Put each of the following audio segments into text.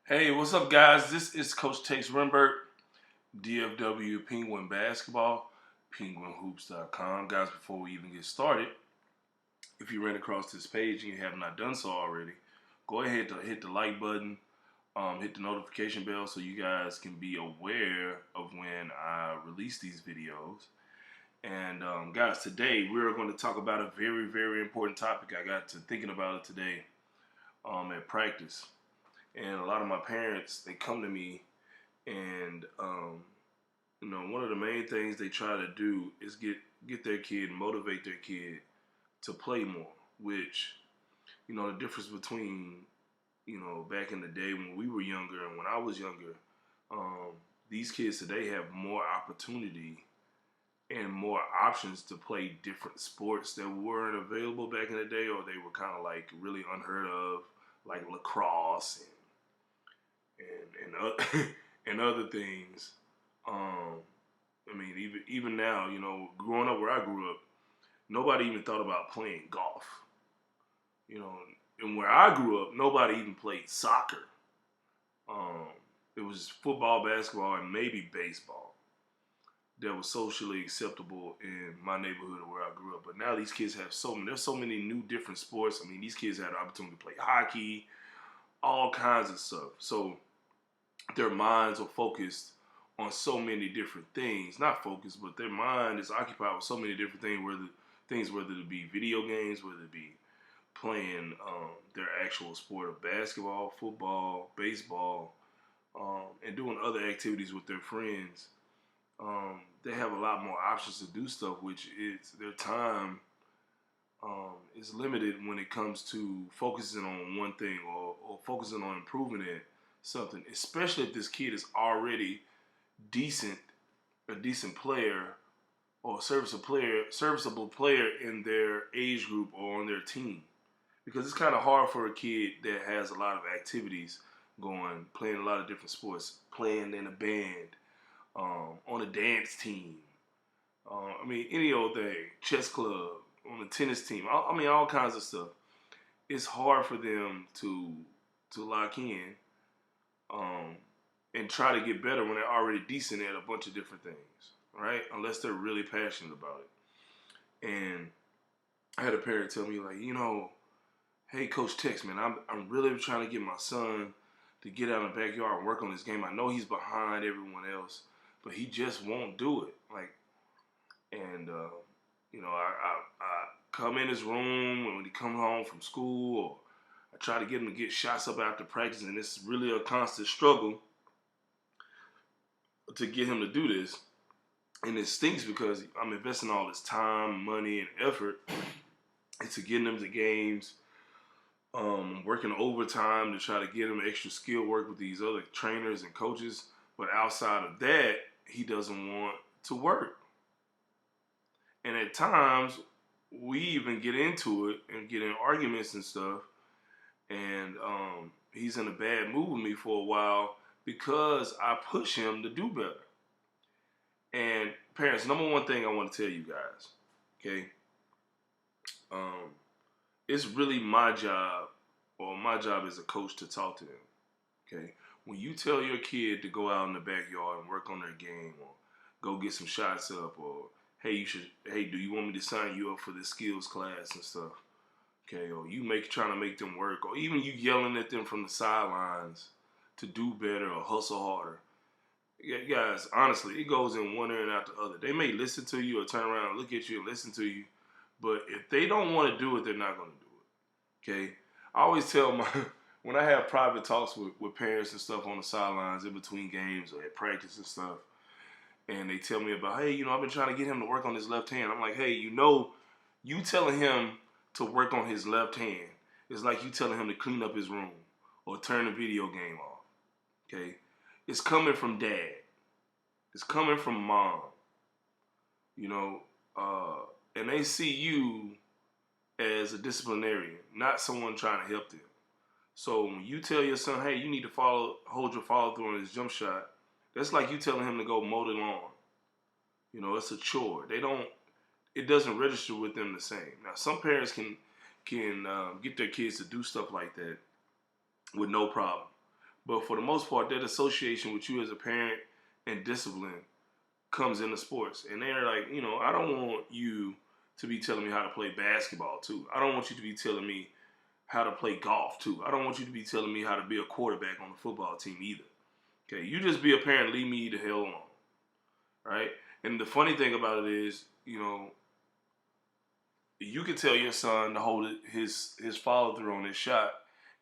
Hey, what's up, guys? This is Coach Tex Renberg, DFW Penguin Basketball, Penguinhoops.com. Guys, before we even get started, if you ran across this page and you have not done so already, go ahead to hit the like button, hit the notification bell so you guys can be aware of when I release these videos. And guys, today we're going to talk about a very, very important topic. I got to thinking about it today at practice. And a lot of my parents, they come to me and one of the main things they try to do is get their kid, motivate their kid to play more. Which, the difference between back in the day when we were younger and when I was younger, these kids today have more opportunity and more options to play different sports that weren't available back in the day, or they were kind of like really unheard of, like lacrosse and and other things. I mean, even now, growing up where I grew up, nobody even thought about playing golf. You know, and where I grew up, nobody even played soccer. Um, it was football, basketball, and maybe baseball that was socially acceptable in my neighborhood or where I grew up. But now these kids have there's so many new different sports. I mean, these kids had the opportunity to play hockey, all kinds of stuff. So their minds are focused on so many different things. Not focused, but their mind is occupied with so many different things, whether it be video games, whether it be playing their actual sport of basketball, football, baseball, and doing other activities with their friends. They have a lot more options to do stuff, which is their time is limited when it comes to focusing on one thing or focusing on improving at something, especially if this kid is already decent, a decent player or serviceable player in their age group or on their team. Because it's kind of hard for a kid that has a lot of activities going, playing a lot of different sports, playing in a band, on a dance team. I mean, any old thing, chess club, on a tennis team. I mean, all kinds of stuff. It's hard for them to lock in um, and try to get better when they're already decent at a bunch of different things, right? Unless they're really passionate about it. And I had a parent tell me, like, hey, Coach Tex, man, I'm really trying to get my son to get out in the backyard and work on this game. I know he's behind everyone else, but he just won't do it. And I come in his room and when he comes home from school, or I try to get him to get shots up after practice, and it's really a constant struggle to get him to do this. And it stinks because I'm investing all this time, money, and effort into getting him to games, working overtime to try to get him extra skill work with these other trainers and coaches. But outside of that, he doesn't want to work. And at times, we even get into it and get in arguments and stuff. And he's in a bad mood with me for a while because I push him to do better. And parents, number one thing I want to tell you guys, okay? It's really my job, or my job as a coach, to talk to them, okay? When you tell your kid to go out in the backyard and work on their game, or go get some shots up, or hey, do you want me to sign you up for this skills class and stuff? Okay, or trying to make them work, or even you yelling at them from the sidelines to do better or hustle harder. Yeah, guys, honestly, it goes in one ear and out the other. They may listen to you or turn around and look at you and listen to you, but if they don't want to do it, they're not going to do it. Okay, I always tell when I have private talks with parents and stuff on the sidelines in between games or at practice and stuff, and they tell me about, hey, I've been trying to get him to work on his left hand. I'm like, hey, you telling him to work on his left hand is like you telling him to clean up his room or turn the video game off. Okay? It's coming from dad. It's coming from mom. And they see you as a disciplinarian, not someone trying to help them. So when you tell your son, hey, you need to hold your follow through on his jump shot, that's like you telling him to go mow the lawn. It's a chore. It doesn't register with them the same. Now, some parents can get their kids to do stuff like that with no problem. But for the most part, that association with you as a parent and discipline comes into sports. And they're like, I don't want you to be telling me how to play basketball too. I don't want you to be telling me how to play golf too. I don't want you to be telling me how to be a quarterback on the football team either. Okay, you just be a parent, leave me the hell alone. Right? And the funny thing about it is, you can tell your son to hold his follow through on his shot,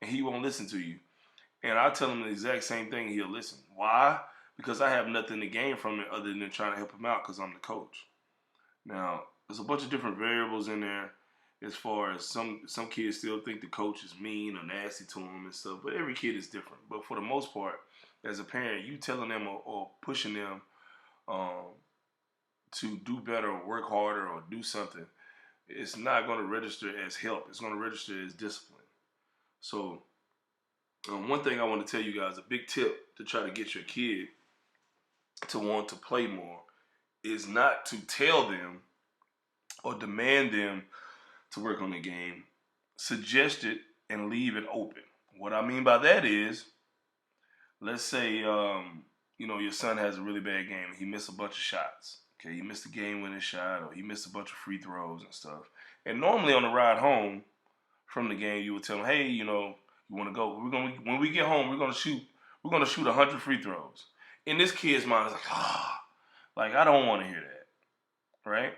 and he won't listen to you. And I tell him the exact same thing, he'll listen. Why? Because I have nothing to gain from it other than trying to help him out because I'm the coach. Now, there's a bunch of different variables in there as far as some kids still think the coach is mean or nasty to them and stuff, but every kid is different. But for the most part, as a parent, you telling them or pushing them to do better or work harder or do something, it's not going to register as help. It's going to register as discipline. So one thing I want to tell you guys, a big tip to try to get your kid to want to play more is not to tell them or demand them to work on the game. Suggest it and leave it open. What I mean by that is, let's say, your son has a really bad game and he missed a bunch of shots. Okay, he missed a game-winning shot or he missed a bunch of free throws and stuff. And normally on the ride home from the game, you would tell him, hey, you want to go? When we get home, we're gonna shoot 100 free throws. In this kid's mind, it's like I don't want to hear that, right?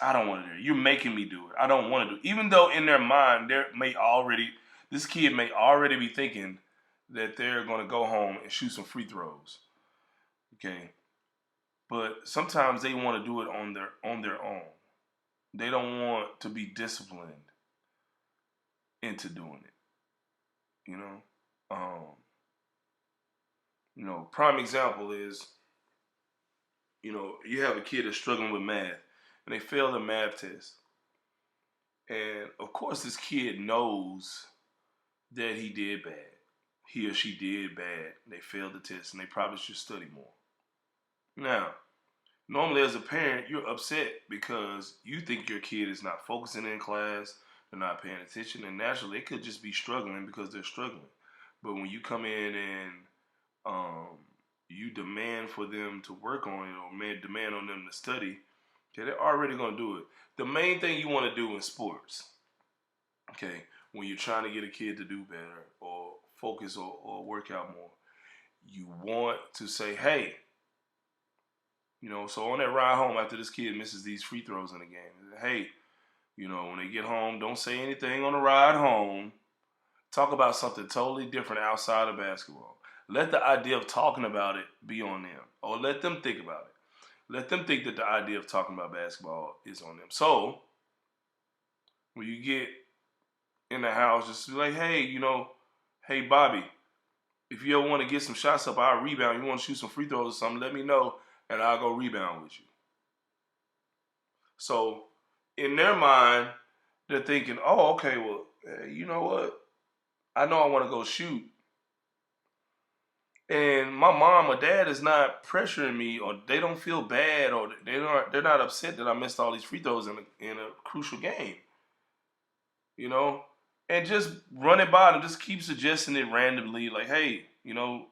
I don't want to do it. You're making me do it. I don't want to do it. Even though in their mind, this kid may already be thinking that they're going to go home and shoot some free throws. Okay. But sometimes they want to do it on their own. They don't want to be disciplined into doing it. Prime example is, you have a kid that's struggling with math and they fail the math test. And of course this kid knows that he did bad. He or she did bad. They failed the test and they probably should study more. Now, normally as a parent, you're upset because you think your kid is not focusing in class, they're not paying attention, and naturally they could just be struggling because they're struggling. But when you come in and you demand for them to work on it or demand on them to study, okay, they're already going to do it. The main thing you want to do in sports, okay, when you're trying to get a kid to do better or focus or work out more, you want to say, hey, so on that ride home after this kid misses these free throws in the game, hey, when they get home, don't say anything on the ride home. Talk about something totally different outside of basketball. Let the idea of talking about it be on them, or let them think about it. Let them think that the idea of talking about basketball is on them. So when you get in the house, just be like, hey, hey, Bobby, if you ever want to get some shots up, I'll rebound. You want to shoot some free throws or something, let me know, and I'll go rebound with you. So in their mind, they're thinking, oh, okay, well, you know what? I know I want to go shoot. And my mom or dad is not pressuring me, or they don't feel bad, or they're not upset that I missed all these free throws in a crucial game. And just run it by them. Just keep suggesting it randomly, like, hey, the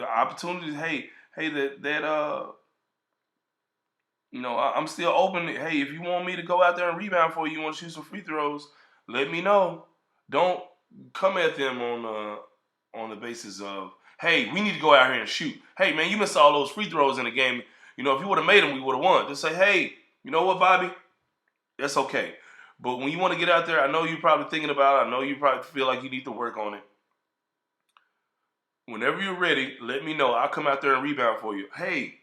opportunities, I'm still open. Hey, if you want me to go out there and rebound for you, you want to shoot some free throws, let me know. Don't come at them on the basis of, hey, we need to go out here and shoot. Hey, man, you missed all those free throws in the game. If you would have made them, we would have won. Just say, hey, you know what, Bobby? That's okay. But when you want to get out there, I know you're probably thinking about it. I know you probably feel like you need to work on it. Whenever you're ready, let me know. I'll come out there and rebound for you. Hey,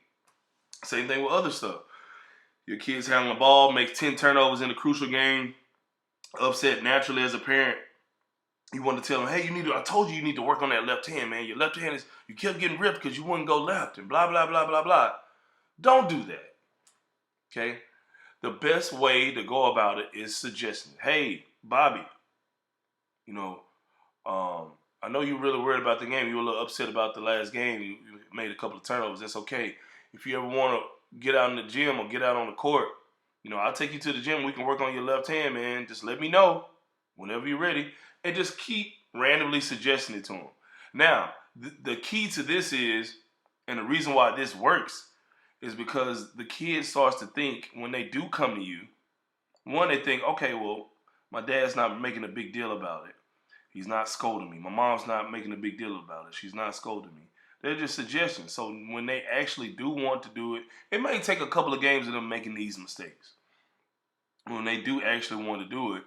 same thing with other stuff. Your kid's handling the ball, makes 10 turnovers in a crucial game, upset naturally as a parent. You want to tell them, hey, I told you need to work on that left hand, man. Your left hand you kept getting ripped because you wouldn't go left and blah, blah, blah, blah, blah. Don't do that, okay? The best way to go about it is suggesting, hey, Bobby, I know you're really worried about the game. You were a little upset about the last game. You made a couple of turnovers. That's okay. If you ever want to get out in the gym or get out on the court, I'll take you to the gym. We can work on your left hand, man. Just let me know whenever you're ready. And just keep randomly suggesting it to them. Now, the key to this is, and the reason why this works, is because the kid starts to think when they do come to you, one, they think, okay, well, my dad's not making a big deal about it. He's not scolding me. My mom's not making a big deal about it. She's not scolding me. They're just suggestions. So when they actually do want to do it, it may take a couple of games of them making these mistakes. When they do actually want to do it,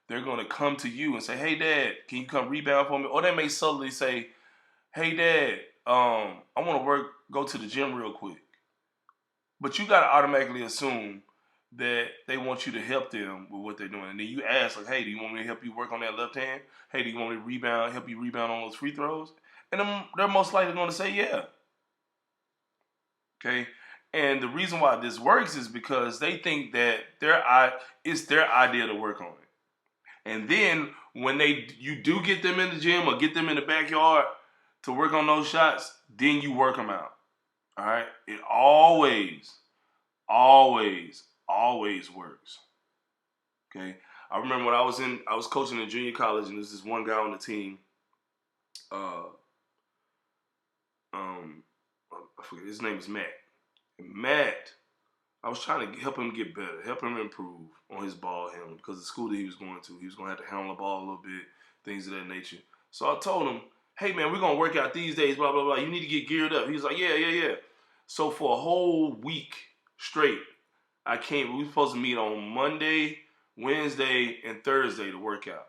they're going to come to you and say, hey, Dad, can you come rebound for me? Or they may subtly say, hey, Dad, I want to go to the gym real quick. But you got to automatically assume that they want you to help them with what they're doing. And then you ask, like, hey, do you want me to help you work on that left hand? Hey, do you want me to help you rebound on those free throws? And they're most likely going to say, yeah. Okay? And the reason why this works is because they think that it's their idea to work on it. And then when you do get them in the gym or get them in the backyard to work on those shots, then you work them out. All right? It always works. Okay? I remember when I was coaching in junior college, and there's this one guy on the team. I forget, his name is Matt. And Matt, I was trying to help him get better, help him improve on his ball handling, because the school that he was going to have to handle the ball a little bit, things of that nature. So I told him, hey man, we're gonna work out these days, blah blah blah. You need to get geared up. He was like, yeah. So for a whole week straight, we were supposed to meet on Monday, Wednesday, and Thursday to work out.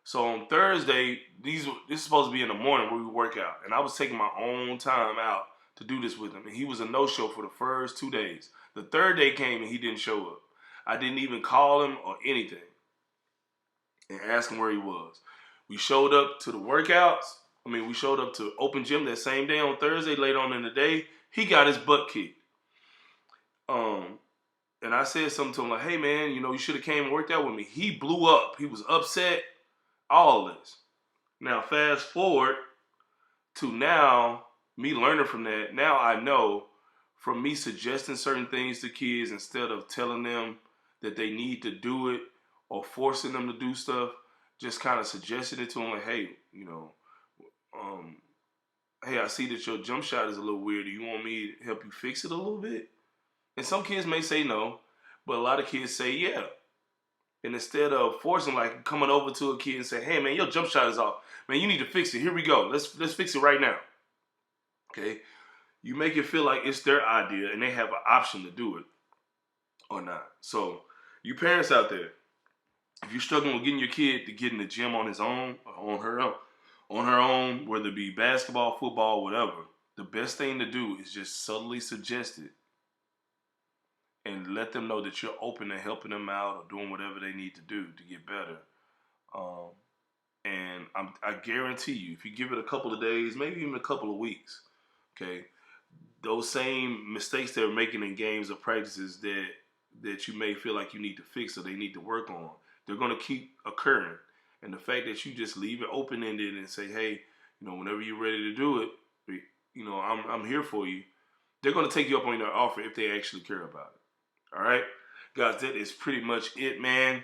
So on Thursday, this is supposed to be in the morning where we work out. And I was taking my own time out to do this with him. And he was a no-show for the first 2 days. The third day came and he didn't show up. I didn't even call him or anything and ask him where he was. We showed up to the workouts. We showed up to open gym that same day on Thursday, later on in the day. He got his butt kicked. And I said something to him like, hey man, you should have came and worked out with me. He blew up. He was upset. All this. Now fast forward to now, me learning from that. Now I know from me suggesting certain things to kids instead of telling them that they need to do it or forcing them to do stuff, just kind of suggested it to them like, hey, hey, I see that your jump shot is a little weird. Do you want me to help you fix it a little bit? And some kids may say no, but a lot of kids say yeah. And instead of forcing, like coming over to a kid and say, hey man, your jump shot is off. Man, you need to fix it. Here we go. Let's fix it right now. Okay? You make it feel like it's their idea and they have an option to do it or not. So, you parents out there, if you're struggling with getting your kid to get in the gym on his own or on her own, whether it be basketball, football, whatever, the best thing to do is just subtly suggest it and let them know that you're open to helping them out or doing whatever they need to do to get better. And I guarantee you, if you give it a couple of days, maybe even a couple of weeks, okay, those same mistakes they're making in games or practices that you may feel like you need to fix or they need to work on, they're going to keep occurring. And the fact that you just leave it open-ended and say, hey, whenever you're ready to do it, I'm here for you. They're going to take you up on their offer if they actually care about it. All right, guys, that is pretty much it, man.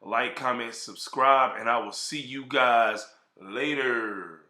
Like, comment, subscribe, and I will see you guys later.